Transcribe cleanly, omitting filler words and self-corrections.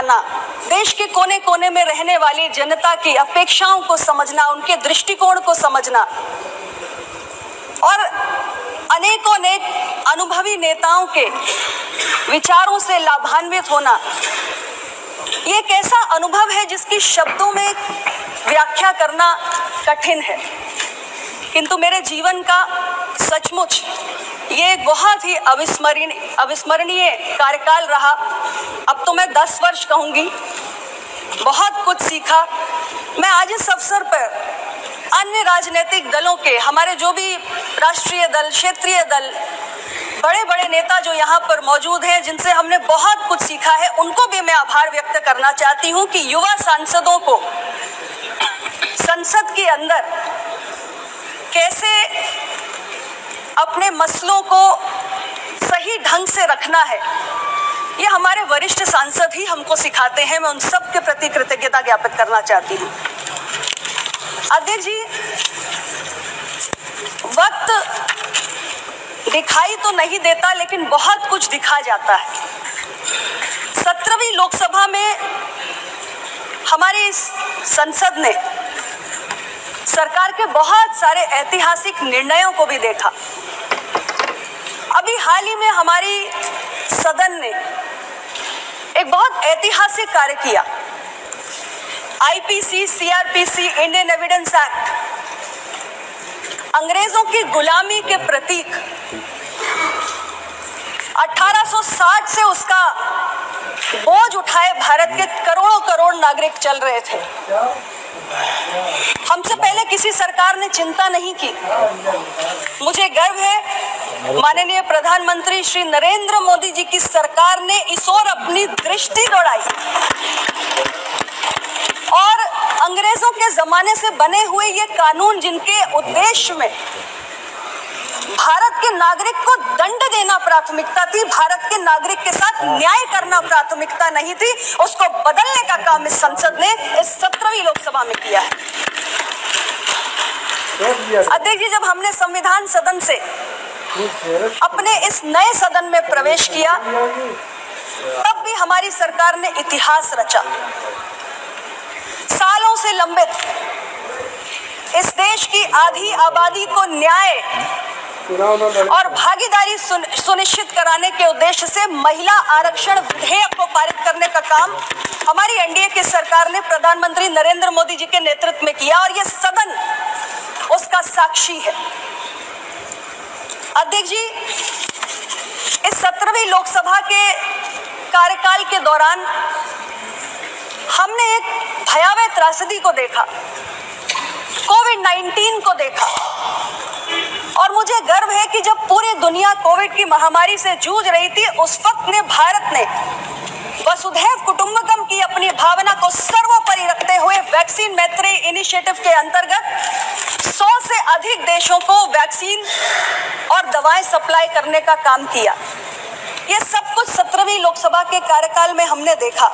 करना, देश के कोने कोने में रहने वाली जनता की अपेक्षाओं को समझना, उनके दृष्टिकोण को समझना और अनेकों ने अनुभवी नेताओं के विचारों से लाभान्वित होना, ये एक ऐसा अनुभव है जिसकी शब्दों में व्याख्या करना कठिन है। किंतु मेरे जीवन का सचमुच ये एक बहुत ही अविस्मरणीय कार्यकाल रहा। अब तो मैं 10 वर्ष कहूंगी, बहुत कुछ सीखा। मैं आज इस अवसर पर अन्य राजनीतिक दलों के, हमारे जो भी राष्ट्रीय दल, क्षेत्रीय दल, बड़े बड़े नेता जो यहाँ पर मौजूद हैं, जिनसे हमने बहुत कुछ सीखा है, उनको भी मैं आभार व्यक्त करना चाहती हूँ कि युवा सांसदों को संसद के अंदर कैसे अपने मसलों को सही ढंग से रखना है, ये हमारे वरिष्ठ सांसद ही हमको सिखाते हैं। मैं उन सब के प्रति कृतज्ञता ज्ञापित करना चाहती हूँ। अध्यक्ष जी, वक्त दिखाई तो नहीं देता, लेकिन बहुत कुछ दिखा जाता है। 17वीं लोकसभा में हमारी संसद ने सरकार के बहुत सारे ऐतिहासिक निर्णयों को भी देखा। अभी हाल ही में हमारी सदन ने एक बहुत ऐतिहासिक कार्य किया। IPC, CrPC, Indian evidence act, अंग्रेजों की गुलामी के प्रतीक, 1860 से उसका बोझ उठाए भारत के करोड़ों करोड़ नागरिक चल रहे थे। हमसे पहले किसी सरकार ने चिंता नहीं की। मुझे गर्व है माननीय प्रधानमंत्री श्री नरेंद्र मोदी जी की सरकार ने इस ओर अपनी दृष्टि दौड़ाई और अंग्रेजों के जमाने से बने हुए ये कानून, जिनके उद्देश्य में भारत के नागरिक को दंड देना प्राथमिकता थी, भारत के नागरिक के साथ न्याय करना प्राथमिकता नहीं थी, उसको बदलने का काम इस संसद ने इस 17वीं लोकसभा में किया है। अध्यक्ष जी, जब हमने संविधान सदन से अपने इस नए सदन में प्रवेश किया, तब भी हमारी सरकार ने इतिहास रचा। सालों से लंबित इस देश की आधी आबादी को न्याय और भागीदारी सुनिश्चित कराने के उद्देश्य से महिला आरक्षण विधेयक को पारित करने का काम हमारी एनडीए की सरकार ने प्रधानमंत्री नरेंद्र मोदी जी के नेतृत्व में किया और ये सदन उसका साक्षी है। अध्यक्ष जी, इस 17वीं लोकसभा के कार्यकाल के दौरान हमने एक भयावह त्रासदी को देखा, कोविड-19 को देखा। और मुझे गर्व है कि जब पूरी दुनिया कोविड की महामारी से जूझ रही थी, उस वक्त ने भारत ने वसुधैव कुटुंबकम की अपनी भावना को सर्वोपरि रखते हुए वैक्सीन मैत्री इनिशिएटिव के अंतर्गत 100 से अधिक देशों को वैक्सीन और दवाएं सप्लाई करने का काम किया। ये सब कुछ 17वीं लोकसभा के कार्यकाल में हमने देखा।